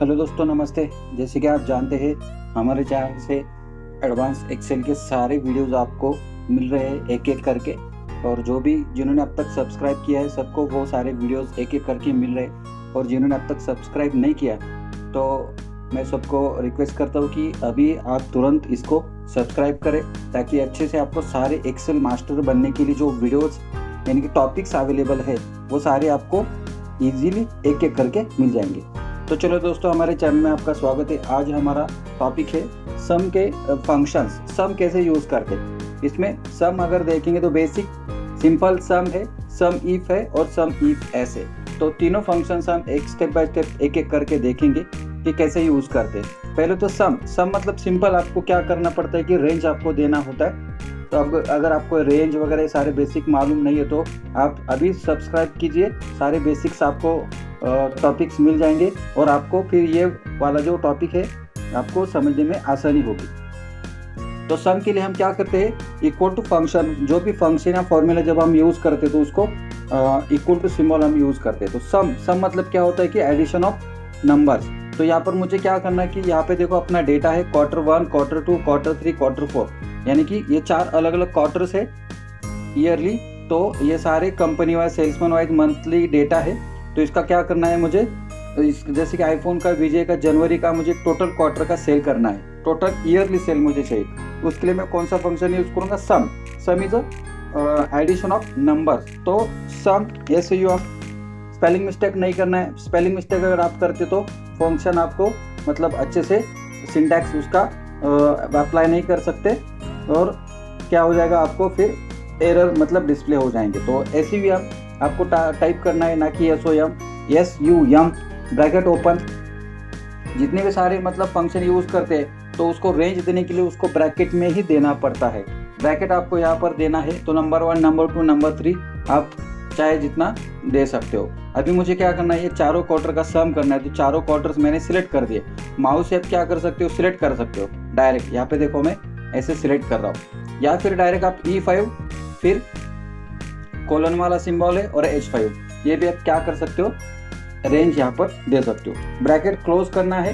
Hello दोस्तों, नमस्ते। जैसे कि आप जानते हैं, हमारे चैनल से एडवांस एक्सेल के सारे वीडियोस आपको मिल रहे हैं एक एक करके। और जो भी जिन्होंने अब तक सब्सक्राइब किया है सबको वो सारे वीडियोस एक एक करके मिल रहे हैं। और जिन्होंने अब तक सब्सक्राइब नहीं किया तो मैं सबको रिक्वेस्ट करता हूँ कि अभी आप तुरंत इसको सब्सक्राइब करें, ताकि अच्छे से आपको सारे एक्सेल मास्टर बनने के लिए जो वीडियोज़ यानी कि टॉपिक्स अवेलेबल है वो सारे आपको ईजीली एक एक करके मिल जाएंगे। तो चलो दोस्तों, हमारे चैनल में आपका स्वागत है। आज हमारा टॉपिक है सम के फंक्शंस, सम कैसे यूज़ करते हैं। इसमें सम अगर देखेंगे तो बेसिक सिंपल सम है, सम इफ है और सम इफ एस है। तो तीनों फंक्शंस हम एक स्टेप बाय स्टेप एक एक करके देखेंगे कि कैसे यूज़ करते हैं। पहले तो सम मतलब सिंपल आपको क्या करना पड़ता है कि रेंज आपको देना होता है। तो अब अगर आपको रेंज वगैरह सारे बेसिक मालूम नहीं है तो आप अभी सब्सक्राइब कीजिए, सारे बेसिक्स आपको टॉपिक्स मिल जाएंगे और आपको फिर ये वाला जो टॉपिक है आपको समझने में आसानी होगी। तो सम के लिए हम क्या करते हैं, इक्वल टू फंक्शन, जो भी फंक्शन या फॉर्मूला जब हम यूज़ करते हैं तो उसको इक्वल टू सिंबल हम यूज़ करते हैं। तो सम मतलब क्या होता है कि एडिशन ऑफ नंबर्स। तो यहाँ पर मुझे क्या करना है कि यहाँ पे देखो अपना डेटा है Q1, Q2, Q3, Q4, यानी कि ये 4 अलग अलग क्वार्टर्स है ईयरली। तो ये सारे company wise, salesman wise monthly data है। तो इसका क्या करना है मुझे, जैसे कि आईफोन का, विजय का, जनवरी का मुझे टोटल क्वार्टर का सेल करना है, टोटल ईयरली सेल मुझे चाहिए। उसके लिए मैं कौन सा फंक्शन यूज करूँगा, sum is addition of numbers. तो सम SUM, स्पेलिंग मिस्टेक नहीं करना है। स्पेलिंग मिस्टेक अगर आप करते तो फंक्शन आपको मतलब अच्छे से सिंटैक्स उसका अप्लाई नहीं कर सकते और क्या हो जाएगा, आपको फिर एरर मतलब डिस्प्ले हो जाएंगे। तो SUM आपको टाइप करना है, ना कि SUM ब्रैकेट ओपन। जितने भी सारे मतलब फंक्शन यूज़ करते हैं तो उसको रेंज देने के लिए उसको ब्रैकेट में ही देना पड़ता है। ब्रैकेट आपको यहाँ पर देना है। तो नंबर 1, नंबर 2, नंबर 3 आप चाहे जितना दे सकते हो। अभी मुझे क्या करना है, ये चारों क्वार्टर का सम करना है। तो चारों क्वार्टर्स मैंने सिलेक्ट कर दिए। माउस से आप क्या कर सकते हो, सिलेक्ट कर सकते हो डायरेक्ट। यहाँ पे देखो मैं ऐसे सिलेक्ट कर रहा हूँ, या फिर डायरेक्ट आप E5 फिर कोलन वाला सिंबल है और H5, ये भी आप क्या कर सकते हो, रेंज यहाँ पर दे सकते हो। ब्रैकेट क्लोज करना है।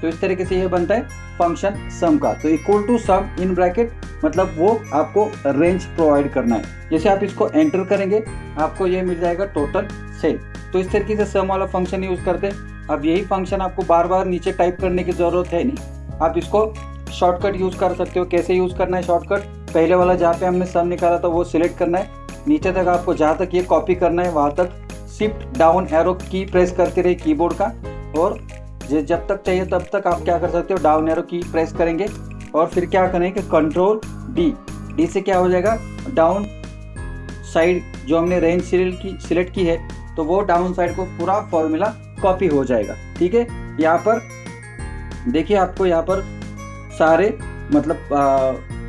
तो इस तरीके से ये बनता है फंक्शन सम का। तो equal to sum in bracket मतलब वो आपको रेंज प्रोवाइड करना है। जैसे आप इसको एंटर करेंगे आपको ये मिल जाएगा टोटल सेल। तो इस तरीके से सम वाला फंक्शन यूज करते हैं। अब यही फंक्शन आपको बार बार नीचे टाइप करने की जरूरत है नहीं, आप इसको शॉर्टकट यूज कर सकते हो। कैसे यूज करना है शॉर्टकट, पहले वाला जहाँ पे हमने सम निकाला था वो सिलेक्ट करना है। नीचे तक आपको जहाँ तक ये कॉपी करना है वहाँ तक शिफ्ट डाउन एरो की प्रेस करते रहे कीबोर्ड का, और जब तक चाहिए तब तक आप क्या कर सकते हो, डाउन एरो की प्रेस करेंगे। और फिर क्या करेंगे, कंट्रोल डी से क्या हो जाएगा, डाउन साइड जो हमने रेंज सिलेक्ट की है तो वो डाउन साइड को पूरा फॉर्मूला कॉपी हो जाएगा। ठीक है, यहाँ पर देखिए आपको यहाँ पर सारे मतलब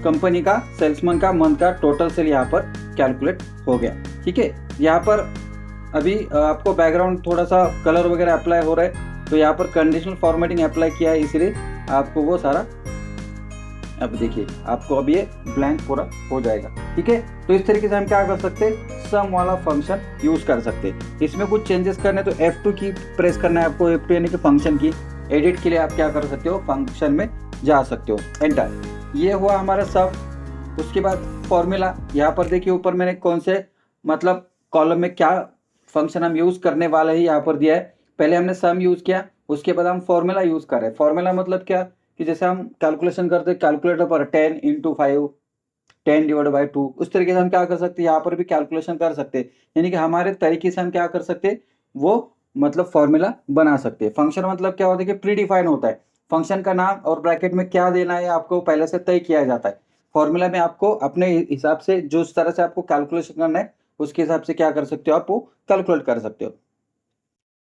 कंपनी का, सेल्समैन का, मंथ का टोटल सेल यहाँ पर कैलकुलेट हो गया। ठीक है, यहाँ पर अभी आपको बैकग्राउंड थोड़ा सा कलर वगैरह अप्लाई हो रहा है तो यहाँ पर कंडीशनल फॉर्मेटिंग अप्लाई किया है, इसलिए आपको वो सारा अब देखिए आपको अब ये ब्लैंक पूरा हो जाएगा। ठीक है, तो इस तरीके से हम क्या कर सकते हैं, सम वाला फंक्शन यूज कर सकते हैं। इसमें कुछ चेंजेस करने तो F2 की प्रेस करना है आपको, F2 यानी कि फंक्शन की। एडिट के लिए आप क्या कर सकते हो, फंक्शन में जा सकते हो, एंटर। ये हुआ हमारा सम। उसके बाद फॉर्मूला, यहाँ पर देखिए ऊपर मैंने कौन से मतलब कॉलम में क्या फंक्शन हम यूज करने वाले हैं यहाँ पर दिया है। पहले हमने सम यूज किया, उसके बाद हम फॉर्मूला यूज कर रहे हैं। फॉर्मूला मतलब क्या कि जैसे हम कैलकुलेशन करते हैं कैलकुलेटर पर 10 × 5 10 / 2, उस तरीके से हम क्या कर सकते हैं, यहाँ पर भी कैलकुलेशन कर सकते हैं। यानी कि हमारे तरीके से हम क्या कर सकते हैं, वो मतलब फॉर्मूला बना सकते हैं। फंक्शन मतलब क्या होता है कि प्री डिफाइन होता है। फंक्शन का नाम और ब्रैकेट में क्या देना है आपको पहले से तय किया जाता है। फॉर्मूला में आपको अपने हिसाब से जो उस तरह से आपको कैलकुलेशन करना है उसके हिसाब से क्या कर सकते हो, आप वो कैलकुलेट कर सकते हो।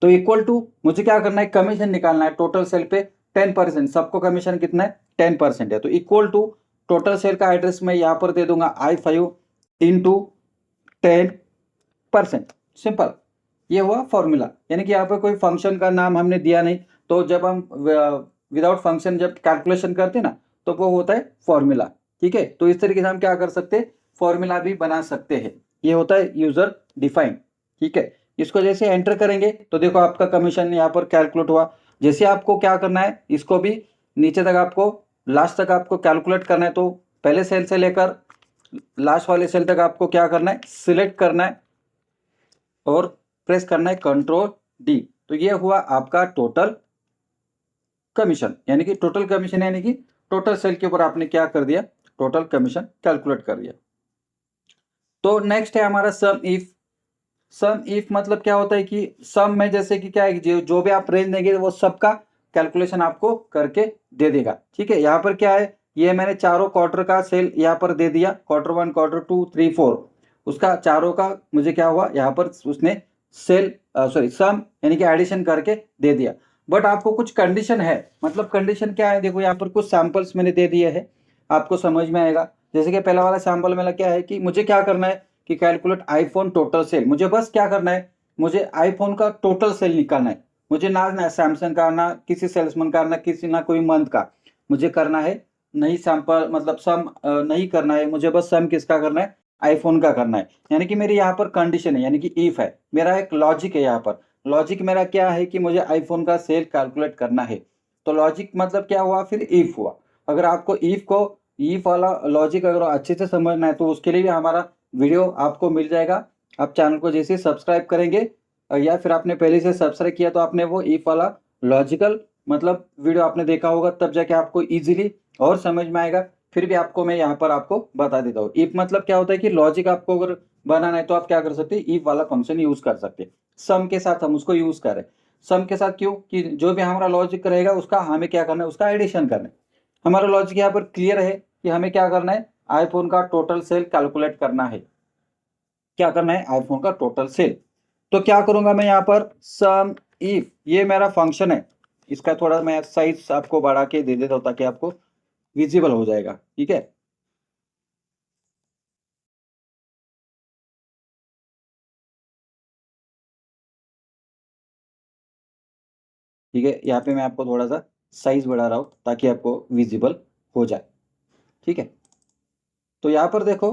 तो इक्वल टू मुझे क्या करना है, कमीशन निकालना है टोटल सेल पे 10%। सबको कमीशन कितना है, 10% है। तो इक्वल टू टोटल सेल का एड्रेस मैं यहाँ पर दे दूंगा I5 × 10%। सिंपल, ये हुआ फॉर्मूला। यानी कि यहाँ पर कोई फंक्शन का नाम हमने दिया नहीं, तो जब हम विदाउट फंक्शन जब कैलकुलेशन करते हैं ना तो वो होता है फॉर्मूला। ठीक है, तो इस तरीके से हम क्या कर सकते हैं, फॉर्मूला भी बना सकते हैं। ये होता है यूजर डिफाइन। ठीक है, इसको जैसे एंटर करेंगे तो देखो आपका कमीशन यहाँ पर कैलकुलेट हुआ। जैसे आपको क्या करना है, इसको भी नीचे तक आपको लास्ट तक आपको कैलकुलेट करना है। तो पहले सेल से लेकर लास्ट वाले सेल तक आपको क्या करना है, सिलेक्ट करना है और प्रेस करना है Ctrl+D। तो ये हुआ आपका टोटल कमीशन, यानी कि टोटल कमीशन यानी कि टोटल सेल के ऊपर आपने क्या कर दिया, टोटल कमीशन कैलकुलेट कर दिया। तो नेक्स्ट है हमारा सम इफ। सम इफ मतलब क्या होता है कि सम में जैसे कि क्या है, जो भी आप रेंज देंगे वो सबका कैलकुलेशन आपको करके दे देगा। ठीक है, यहाँ पर क्या है, ये मैंने चारों क्वार्टर का सेल यहाँ पर दे दिया, Q1 Q2 3 4, उसका चारों का मुझे क्या हुआ, यहाँ पर उसने सेल सॉरी सम यानी कि एडिशन करके दे दिया। बट आपको कुछ कंडीशन है, मतलब कंडीशन क्या है, देखो यहाँ पर कुछ सैंपल्स मैंने दे दिए हैं, आपको समझ में आएगा। जैसे कि पहला वाला सैंपल मेरा क्या है कि मुझे क्या करना है कि कैलकुलेट आईफोन टोटल सेल। मुझे बस क्या करना है, मुझे आईफोन का टोटल सेल निकालना है। मुझे ना सैमसंग का, ना किसी सेल्समैन का, ना कोई मंथ का मुझे करना है। नहीं सैंपल मतलब सम नहीं करना है मुझे, बस सम किसका करना है, आईफोन का करना है। यानी कि मेरी यहाँ पर कंडीशन है, यानी कि इफ है, मेरा एक लॉजिक है। यहाँ पर लॉजिक मेरा क्या है कि मुझे आईफोन का सेल कैलकुलेट करना है। तो लॉजिक मतलब क्या हुआ, फिर इफ हुआ। अगर आपको इफ वाला लॉजिक अगर अच्छे से समझना है तो उसके लिए भी हमारा वीडियो आपको मिल जाएगा। आप चैनल को जैसे सब्सक्राइब करेंगे या फिर आपने पहले से सब्सक्राइब किया तो आपने वो इफ वाला लॉजिकल मतलब वीडियो आपने देखा होगा, तब जाके आपको इजीली और समझ में आएगा। फिर भी आपको मैं यहाँ पर आपको बता देता हूँ। इफ मतलब क्या होता है कि लॉजिक आपको अगर बनाना है तो आप क्या कर सकते हैं, इफ वाला फंक्शन यूज कर सकते हैं। सम के साथ हम उसको यूज करें। सम के साथ क्यों, कि जो भी हमारा लॉजिक रहेगा उसका हमें क्या करना है, उसका एडिशन करना है। हमारा लॉजिक यहाँ पर क्लियर है कि हमें क्या करना है, आईफोन का टोटल सेल कैलकुलेट करना है। क्या करना है, आईफोन का टोटल सेल। तो क्या करूंगा मैं यहाँ पर, सम इफ, ये मेरा फंक्शन है। इसका थोड़ा मैं साइज आपको बढ़ा के दे देता हूँ ताकि आपको विजिबल हो जाएगा। ठीक है, ठीक है, यहाँ पे मैं आपको थोड़ा सा साइज बढ़ा रहा हूँ ताकि आपको विजिबल हो जाए। ठीक है, तो यहाँ पर देखो,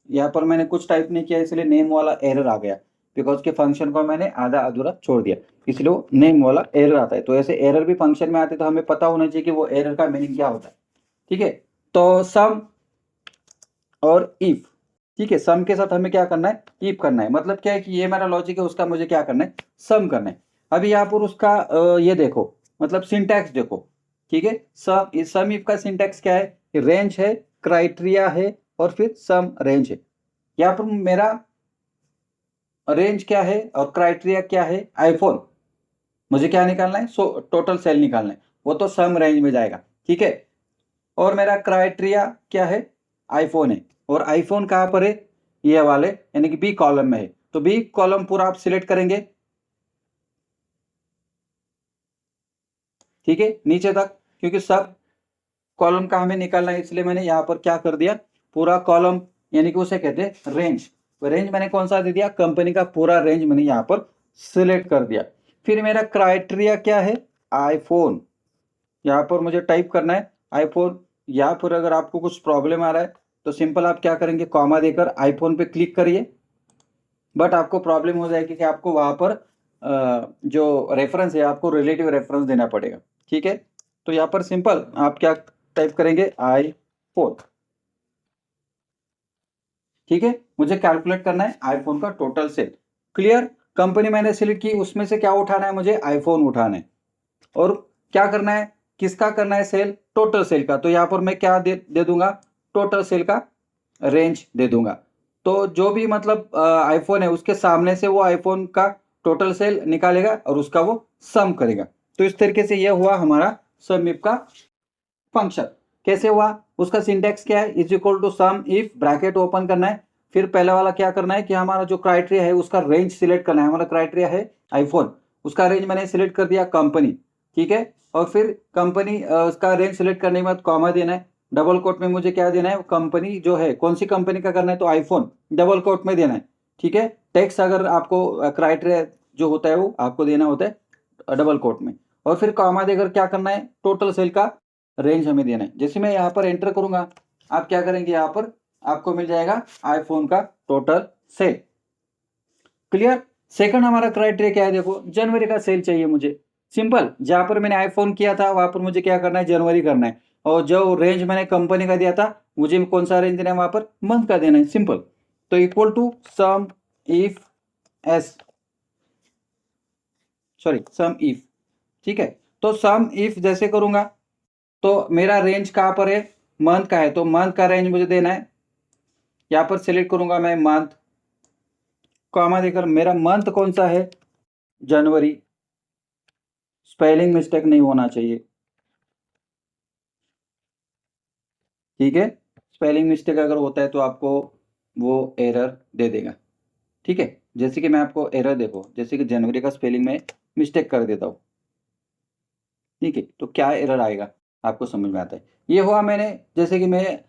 यहाँ पर मैंने कुछ टाइप नहीं किया इसलिए नेम वाला एरर आ गया, बिकॉज के फंक्शन को मैंने आधा अधूरा छोड़ दिया, इसलिए वो नेम वाला एरर आता है। तो ऐसे एरर भी फंक्शन में आते तो हमें पता होना चाहिए कि वो एरर का मीनिंग क्या होता है। ठीक है, तो सम और इफ। ठीक है, सम के साथ हमें क्या करना है, इफ करना है। मतलब क्या है कि ये मेरा लॉजिक है, उसका मुझे क्या करना है, सम करना है। अभी यहाँ पर उसका ये देखो, मतलब सिंटैक्स देखो। ठीक है, सम इफ का सिंटैक्स क्या है, रेंज है, क्राइटेरिया है और फिर सम रेंज है। यहाँ पर मेरा रेंज क्या है और क्राइटेरिया क्या है, आईफोन। मुझे क्या निकालना है, टोटल सेल निकालना है, वो तो सम रेंज में जाएगा। ठीक है, और मेरा क्राइटेरिया क्या है, आईफोन है। और आईफोन कहाँ पर है, ये वाले यानी कि बी कॉलम में है। तो बी कॉलम पूरा आप सिलेक्ट करेंगे। ठीक है, नीचे तक, क्योंकि सब कॉलम का हमें निकालना है इसलिए मैंने यहाँ पर क्या कर दिया, पूरा कॉलम यानी कि उसे कहते हैं रेंज। रेंज मैंने कौन सा दे दिया, कंपनी का पूरा रेंज मैंने यहाँ पर सिलेक्ट कर दिया। फिर मेरा क्राइटेरिया क्या है, आईफोन। यहाँ पर मुझे टाइप करना है आईफोन। या फिर अगर आपको कुछ प्रॉब्लम आ रहा है तो सिंपल आप क्या करेंगे, कॉमा देकर आईफोन पे क्लिक करिए। बट आपको प्रॉब्लम हो जाएगी कि आपको वहां पर जो रेफरेंस है आपको रिलेटिव रेफरेंस देना पड़ेगा। ठीक है, तो यहाँ पर सिंपल आप क्या टाइप करेंगे, आईफोन। ठीक है, मुझे कैलकुलेट करना है आईफोन का टोटल सेल। क्लियर, कंपनी मैंने सिलेक्ट की, उसमें से क्या उठाना है, मुझे आईफोन उठाना है। और क्या करना है, किसका करना है सेल, टोटल सेल का। तो यहाँ पर मैं क्या दे दूंगा, टोटल सेल का रेंज दे दूंगा। तो जो भी मतलब आईफोन है उसके सामने से वो आईफोन का टोटल सेल निकालेगा और उसका वो सम करेगा। तो इस तरीके से ये हुआ हमारा सम इफ का फंक्शन। कैसे हुआ, उसका सिंटेक्स क्या है, is equal to sum if, bracket open करना है। फिर पहले वाला क्या करना है कि हमारा जो क्राइटेरिया है उसका रेंज सिलेक्ट करना है। हमारा क्राइटेरिया है आईफोन, उसका रेंज मैंने सिलेक्ट कर दिया कंपनी। ठीक है, और फिर कंपनी उसका रेंज सिलेक्ट करने के बाद कॉमा देना है। डबल कोट में मुझे क्या देना है, कंपनी जो है कौन सी कंपनी का करना है, तो आईफोन डबल कोट में देना है। ठीक है, टेक्स्ट अगर आपको क्राइटेरिया जो होता है वो आपको देना होता है डबल कोट में। और फिर कॉमा देकर क्या करना है, टोटल सेल का रेंज हमें देना है। जैसे मैं यहाँ पर एंटर करूंगा, आप क्या करेंगे, यहाँ पर आपको मिल जाएगा आईफोन का टोटल सेल। क्लियर। सेकंड हमारा क्राइटेरिया क्या है, देखो जनवरी का सेल चाहिए मुझे। सिंपल, जहाँ पर मैंने आईफोन किया था वहाँ पर मुझे क्या करना है, जनवरी करना है, और जो रेंज मैंने कंपनी का दिया था मुझे कौन सा रेंज देना है, वहाँ पर मंथ का देना है, सिंपल। तो equal to sum if S, sorry sum if, ठीक है। तो सम इफ जैसे करूंगा तो मेरा रेंज कहाँ पर है, मंथ का है, तो मंथ का रेंज मुझे देना है। यहाँ पर सिलेक्ट करूंगा मैं मंथ, कॉमा देकर, मेरा मंथ कौन सा है, जनवरी, स्पेलिंग मिस्टेक नहीं होना चाहिए, ठीक है। स्पेलिंग मिस्टेक अगर होता है तो आपको वो एरर दे देगा, ठीक है। जैसे कि मैं आपको एरर, देखो जैसे कि जनवरी का स्पेलिंग में मिस्टेक कर देता हूँ, ठीक है, तो क्या एरर आएगा आपको समझ में आता है। ये हुआ मैंने, जैसे कि मैं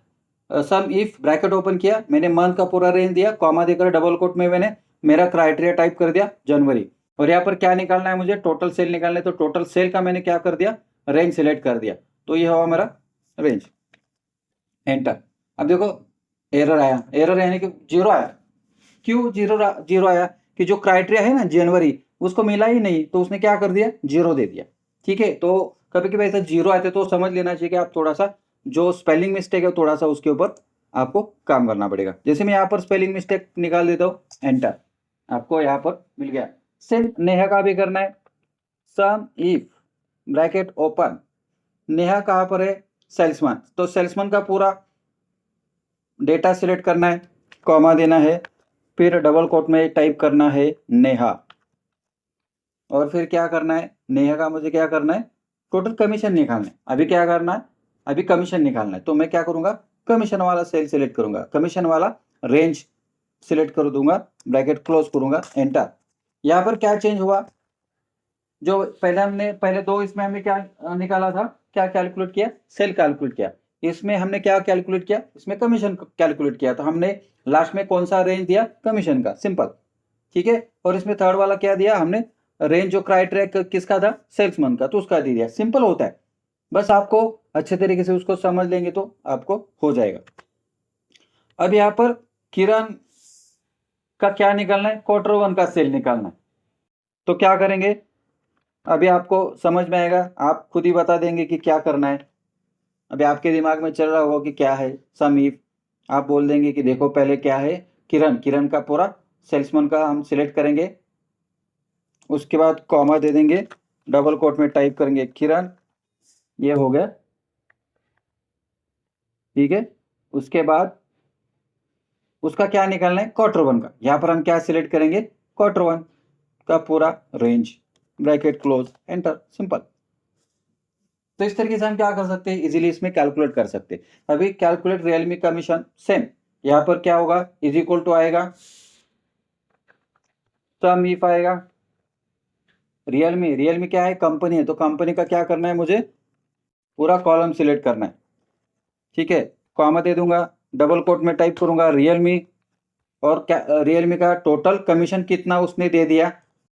सम इफ ब्रैकेट ओपन किया, मैंने मंथ का पूरा रेंज दिया, कॉमा देकर डबल कोट में मैंने मेरा क्राइटेरिया टाइप कर दिया जनवरी, और यहाँ पर क्या निकालना है मुझे, टोटल सेल निकालना है, तो टोटल सेल का मैंने क्या कर दिया, रेंज सिलेक्ट कर दिया, तो ये हुआ मेरा रेंज, एंटर। अब देखो एरर आया, एरर यानी कि जीरो आया, क्यों जीरो जीरो आया, कि जो क्राइटेरिया है ना जनवरी उसको मिला ही नहीं, तो उसने क्या कर दिया, जीरो दे दिया, ठीक है। तो कभी कभी ऐसा जीरो आते तो समझ लेना चाहिए कि आप थोड़ा सा जो स्पेलिंग मिस्टेक है थोड़ा सा उसके ऊपर आपको काम करना पड़ेगा। जैसे मैं यहाँ पर स्पेलिंग मिस्टेक निकाल देता हूँ, एंटर, आपको यहाँ पर मिल गया। सेम नेहा का भी करना है, सम इफ ब्रैकेट ओपन, नेहा कहाँ पर है, सेल्समैन, तो सेल्समैन का पूरा डेटा सिलेक्ट करना है, कॉमा देना है, फिर डबल कोट में टाइप करना है नेहा, और फिर क्या करना है, नेहा का मुझे क्या करना है, टोटल कमीशन निकालना है। अभी क्या करना है, अभी कमीशन निकालना है, तो मैं क्या करूंगा, कमीशन वाला सेल सिलेक्ट करूंगा, कमीशन वाला रेंज सिलेक्ट कर दूंगा, ब्रैकेट क्लोज करूंगा, एंटर। यहाँ पर क्या चेंज हुआ, जो पहले हमने पहले दो इसमें हमने क्या निकाला था, क्या कैलकुलेट किया, सेल कैलकुलेट किया, इसमें हमने क्या कैलकुलेट किया, इसमें कमीशन कैलकुलेट किया, तो हमने लास्ट में कौन सा रेंज दिया, कमीशन का, सिंपल, ठीक है। और इसमें थर्ड वाला क्या दिया हमने, रेंज जो क्राइटेरिया किसका था, सेल्समैन का, तो उसका दे दिया, सिंपल होता है। बस आपको अच्छे तरीके से उसको समझ लेंगे तो आपको हो जाएगा। अब यहाँ पर किरण का क्या निकालना है, क्वार्टर वन का सेल निकालना है, तो क्या करेंगे, अभी आपको समझ में आएगा, आप खुद ही बता देंगे कि क्या करना है। अभी आपके दिमाग में चल रहा होगा कि क्या है, समीप, आप बोल देंगे कि देखो पहले क्या है, किरण, किरण का पूरा सेल्समैन का हम सिलेक्ट करेंगे, उसके बाद कॉमा दे देंगे, डबल कोट में टाइप करेंगे किरण, ये हो गया, ठीक है। उसके बाद उसका क्या निकालना है, क्वार्टर वन का, यहाँ पर हम क्या सिलेक्ट करेंगे, क्वार्टर वन का पूरा range, bracket close, enter, simple. तो इस तरीके से हम क्या कर सकते हैं, इजीली इसमें कैलकुलेट कर सकते हैं। अभी कैलकुलेट रियलमी कमीशन, सेम यहाँ पर क्या होगा, इज इक्वल टू आएगा, सम इफ आएगा, रियलमी, रियलमी क्या है, कंपनी है, तो कंपनी का क्या करना है, मुझे पूरा कॉलम सिलेक्ट करना है, ठीक है। कॉमा दे दूंगा, डबल कोट में टाइप करूंगा रियलमी, और क्या, रियलमी का टोटल कमीशन कितना उसने दे दिया,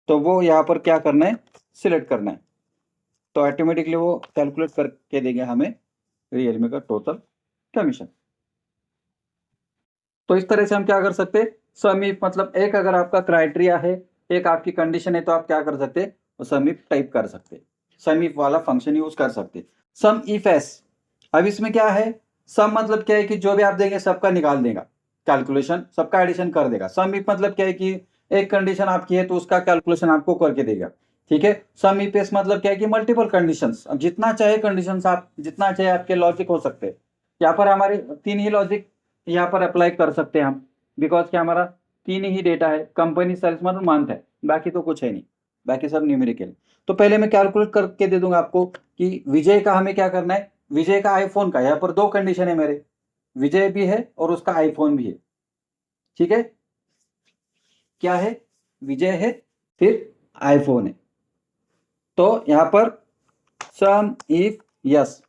तो वो यहाँ पर क्या करना है, सिलेक्ट करना है, तो ऑटोमेटिकली वो कैलकुलेट करके देंगे हमें रियलमी का टोटल कमीशन। तो इस तरह से हम क्या कर सकते हैं, सम इफ, मतलब एक अगर आपका क्राइटेरिया है, एक आपकी कंडीशन है, तो आप क्या कर सकते हैं, सम इफ टाइप कर सकते हैं, सम इफ वाला फंक्शन यूज कर सकते हैं। सम इफ एस, अब इसमें क्या है, सम मतलब क्या है कि जो भी आप देंगे सबका निकाल देगा, कैलकुलेशन सबका एडिशन कर देगा। सम इफ मतलब क्या है कि एक कंडीशन आपकी है तो उसका कैलकुलेशन आपको करके देगा, ठीक है। सम इफ एस मतलब क्या है कि मल्टीपल कंडीशंस, अब जितना चाहे कंडीशंस, आप जितना चाहे आपके लॉजिक हो सकते हैं। यहाँ पर हमारे तीन ही लॉजिक यहाँ पर अप्लाई कर सकते हैं हम, बिकॉज क्या हमारा तीन ही डेटा है, कंपनी, सेल्समैन और मंथ है, बाकी तो कुछ है नहीं, बाकी सब न्यूमेरिकल। तो पहले मैं कैलकुलेट करके दे दूंगा आपको कि विजय का हमें क्या करना है, विजय का आईफोन का, यहाँ पर दो कंडीशन है मेरे, विजय भी है और उसका आईफोन भी है, ठीक है। क्या है, विजय है फिर आईफोन है, तो यहाँ पर सम इफ यस,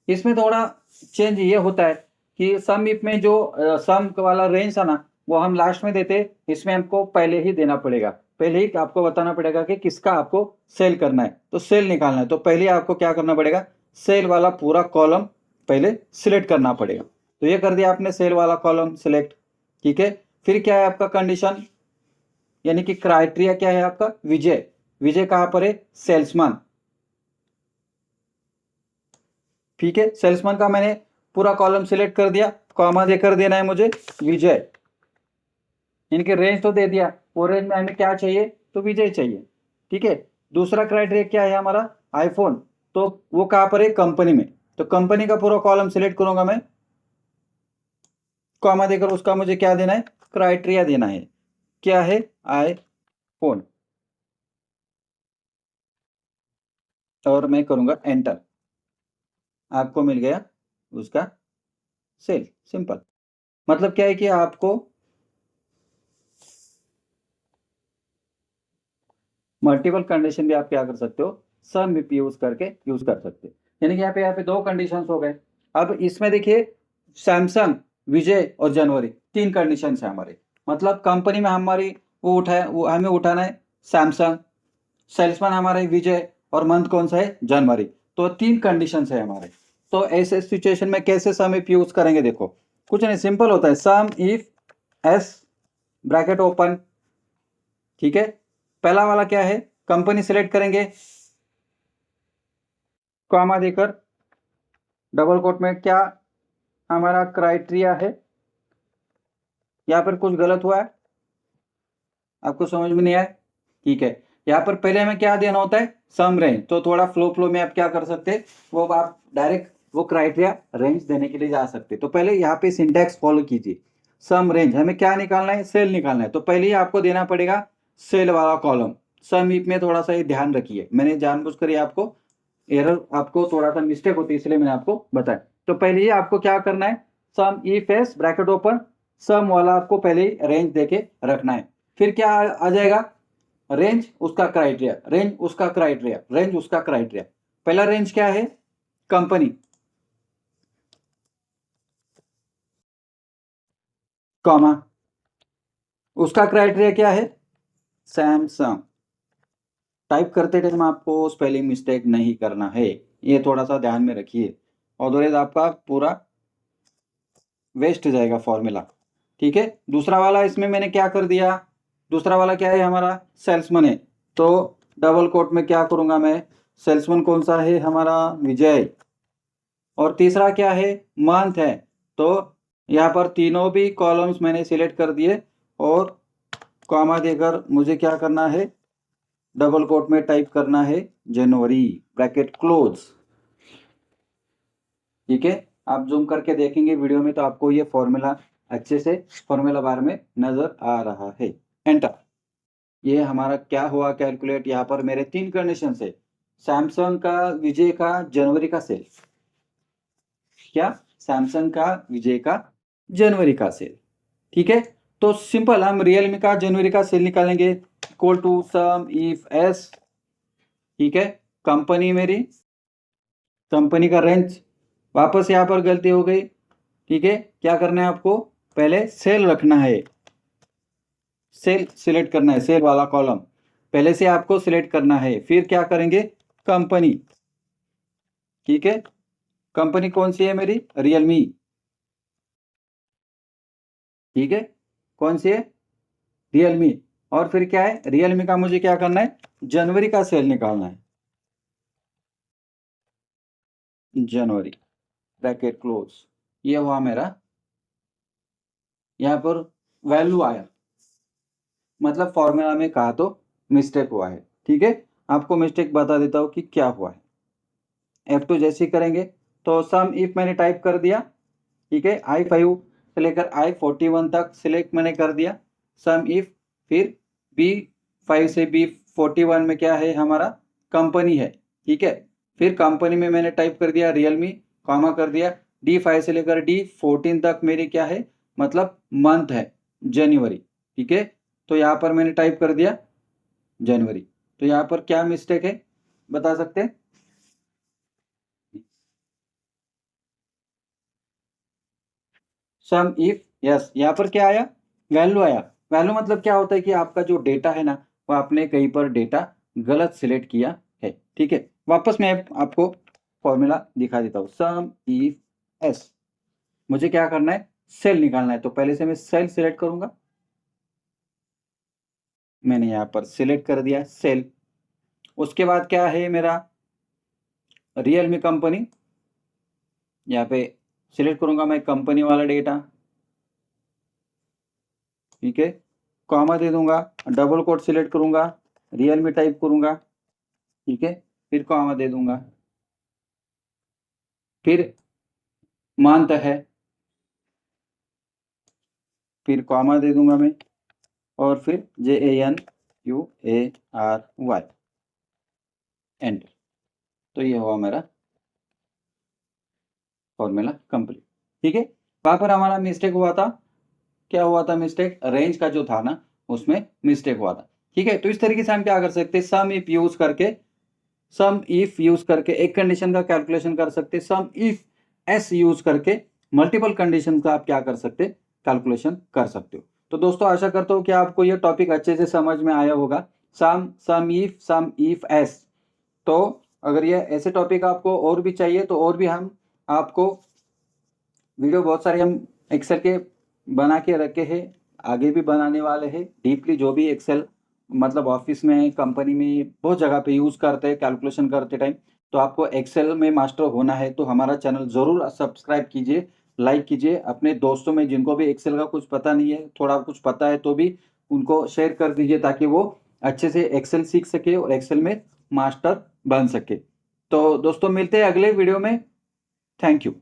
इसमें थोड़ा चेंज ये होता है कि सम इफ में जो सम वाला रेंज था ना वो हम लास्ट में देते, इसमें हमको पहले ही देना पड़ेगा, पहले ही आपको बताना पड़ेगा कि किसका आपको सेल करना है, तो सेल निकालना है, तो पहले आपको क्या करना पड़ेगा, सेल वाला पूरा कॉलम पहले सिलेक्ट करना पड़ेगा। तो ये कर दिया आपने, सेल वाला कॉलम सिलेक्ट, ठीक है। फिर क्या है आपका कंडीशन, यानी कि क्राइटेरिया क्या है आपका, विजय, विजय कहां पर है, सेल्समैन। ठीक है, सेल्समैन का मैंने पूरा कॉलम सिलेक्ट कर दिया, कॉमा देकर देना है मुझे विजय। इनके रेंज तो दे दिया, वो रेंज में हमें क्या चाहिए, तो विजय चाहिए। ठीक है, दूसरा क्राइटेरिया क्या है हमारा, आईफोन, तो वो कहां पर है, कंपनी में। तो कंपनी का पूरा कॉलम सिलेक्ट करूंगा मैं, कॉमा देकर उसका मुझे क्या देना है, क्राइटेरिया देना है, क्या है, आईफोन, और मैं करूंगा एंटर। आपको मिल गया उसका सेल, सिंपल। मतलब क्या है कि आपको मल्टीपल कंडीशन भी आप क्या कर सकते हो, सम विप यूज करके यूज कर सकते हो। यानी कि यहाँ पे दो कंडीशंस हो गए। अब इसमें देखिए, सैमसंग, विजय और जनवरी, तीन कंडीशन है हमारे। मतलब कंपनी में हमारी वो उठाए, वो हमें उठाना है सैमसंग, सेल्समैन हमारा है विजय, और मंथ कौन सा है, जनवरी। तो तीन कंडीशन है हमारे। तो ऐसे सिचुएशन में कैसे सम इफ यूज करेंगे, देखो कुछ नहीं, सिंपल होता है, सम इफ एस ब्रैकेट ओपन। ठीक है, पहला वाला क्या है, कंपनी सिलेक्ट करेंगे, कॉमा देकर डबल कोट में क्या हमारा क्राइटेरिया है। यहाँ पर कुछ गलत हुआ है, आपको समझ में नहीं आया, ठीक है। यहाँ पर पहले हमें क्या देना होता है, सम रेंज। तो थोड़ा फ्लो में आप क्या कर सकते हैं, वो आप डायरेक्ट वो क्राइटेरिया रेंज देने के लिए जा सकते हैं। तो पहले यहाँ पे सिंटैक्स फॉलो कीजिए, सम रेंज हमें क्या निकालना है, सेल निकालना है। तो पहले ही आपको देना पड़ेगा सेल वाला कॉलम। सम इफ में थोड़ा सा ये ध्यान रखिए, मैंने जानबूझकर ये आपको एरर, आपको थोड़ा सा मिस्टेक होती है, इसलिए मैंने आपको बताया। तो पहले ही आपको क्या करना है, सम इफ एस ब्रैकेट ओपन, सम वाला आपको पहले ही रेंज देके रखना है। फिर क्या आ जाएगा, रेंज उसका क्राइटेरिया, रेंज उसका क्राइटेरिया, रेंज उसका क्राइटेरिया। पहला रेंज क्या है, कंपनी, कॉमा, उसका क्राइटेरिया क्या है, सैमसंग। टाइप करते टाइम आपको स्पेलिंग मिस्टेक नहीं करना है, ये थोड़ा सा ध्यान में रखिए, अदरवाइज आपका पूरा वेस्ट जाएगा फॉर्मूला। ठीक है, दूसरा वाला इसमें मैंने क्या कर दिया, दूसरा वाला क्या है हमारा, सेल्समैन है। तो डबल कोट में क्या करूंगा मैं, सेल्समैन कौन सा है हमारा, विजय। और तीसरा क्या है, मंथ है। तो यहाँ पर तीनों भी कॉलम्स मैंने सिलेक्ट कर दिए, और कॉमा देकर मुझे क्या करना है, डबल कोट में टाइप करना है जनवरी, ब्रैकेट क्लोज। ठीक है, आप जूम करके देखेंगे वीडियो में तो आपको ये फॉर्मूला अच्छे से फॉर्मूला बार में नजर आ रहा है। एंटर, ये हमारा क्या हुआ कैलकुलेट। यहाँ पर मेरे तीन कंडीशन है, सैमसंग का, विजय का, जनवरी का सेल। क्या, सैमसंग का, विजय का, जनवरी का सेल। ठीक है, तो सिंपल हम रियलमी का जनवरी का सेल निकालेंगे, equal to sum if S. ठीक है, कंपनी मेरी, कंपनी का रेंज, वापस यहाँ पर गलती हो गई। ठीक है, क्या करना है आपको, पहले सेल रखना है, सेल सिलेक्ट करना है, सेल वाला कॉलम पहले से आपको सिलेक्ट करना है। फिर क्या करेंगे, कंपनी। ठीक है, कंपनी कौन सी है मेरी, रियलमी। ठीक है, कौन सी है, रियलमी। और फिर क्या है, रियलमी का मुझे क्या करना है, जनवरी का सेल निकालना है, जनवरी, ब्रैकेट क्लोज। ये हुआ मेरा, यहाँ पर वैल्यू आया, मतलब फॉर्मूला में कहा तो मिस्टेक हुआ है। ठीक है, आपको मिस्टेक बता देता हूँ कि क्या हुआ है। F2 जैसे ही करेंगे, तो सम इफ मैंने टाइप कर दिया। ठीक है, I5 से लेकर I41 तक सिलेक्ट मैंने कर दिया, सम इफ। फिर B5 से B41 में क्या है हमारा, कंपनी है। ठीक है, फिर कंपनी में मैंने टाइप कर दिया रियलमी, कॉमा कर दिया। D5 से लेकर D14 तक मेरी क्या है, मतलब मंथ है, जनवरी। ठीक है, तो यहाँ पर मैंने टाइप कर दिया जनवरी। तो यहाँ पर क्या मिस्टेक है, बता सकते हैं, सम इफ, यस, यहाँ पर क्या आया, वैल्यू आया। वैल्यू मतलब क्या होता है कि आपका जो डेटा है ना, वो आपने कहीं पर डेटा गलत सिलेक्ट किया है। ठीक है, वापस मैं आपको फॉर्मूला दिखा देता हूँ, सम इफ एस, मुझे क्या करना है, सेल निकालना है। तो पहले से मैं सेल सिलेक्ट करूंगा, मैंने यहाँ पर सिलेक्ट कर दिया सेल। उसके बाद क्या है मेरा रियलमी कंपनी, यहाँ पे सिलेक्ट करूंगा मैं कंपनी वाला डेटा, ठीक है, कॉमा दे दूंगा, डबल कोट सिलेक्ट करूंगा, रियलमी टाइप करूंगा, ठीक है, फिर कॉमा दे दूंगा, फिर मंथ है, फिर कॉमा दे दूंगा मैं, और फिर JANUARY, एंटर। तो ये हुआ मेरा फॉर्मूला कंप्लीट, ठीक है। वहां पर हमारा मिस्टेक हुआ था, क्या हुआ था मिस्टेक, रेंज का जो था ना उसमें मिस्टेक हुआ था, ठीक है। तो इस तरीके से हम क्या कर सकते हैं, सम इफ यूज करके एक कंडीशन का कैलकुलेशन कर सकते, सम इफ एस यूज करके मल्टीपल कंडीशन का आप क्या कर सकते, कैलकुलेशन कर सकते हो। तो दोस्तों आशा करता हूँ कि आपको ये टॉपिक अच्छे से समझ में आया होगा, सम इफ एस। तो अगर ये ऐसे टॉपिक आपको और भी चाहिए तो और भी हम आपको वीडियो बहुत सारे हम एक्सेल के बना के रखे हैं, आगे भी बनाने वाले हैं डीपली। जो भी एक्सेल मतलब ऑफिस में, कंपनी में, बहुत जगह पे यूज़ करते हैं कैलकुलेशन करते टाइम, तो आपको एक्सेल में मास्टर होना है तो हमारा चैनल ज़रूर सब्सक्राइब कीजिए, लाइक कीजिए। अपने दोस्तों में जिनको भी एक्सेल का कुछ पता नहीं है, थोड़ा कुछ पता है तो भी उनको शेयर कर दीजिए, ताकि वो अच्छे से एक्सेल सीख सके और एक्सेल में मास्टर बन सके। तो दोस्तों मिलते हैं अगले वीडियो में। Thank you.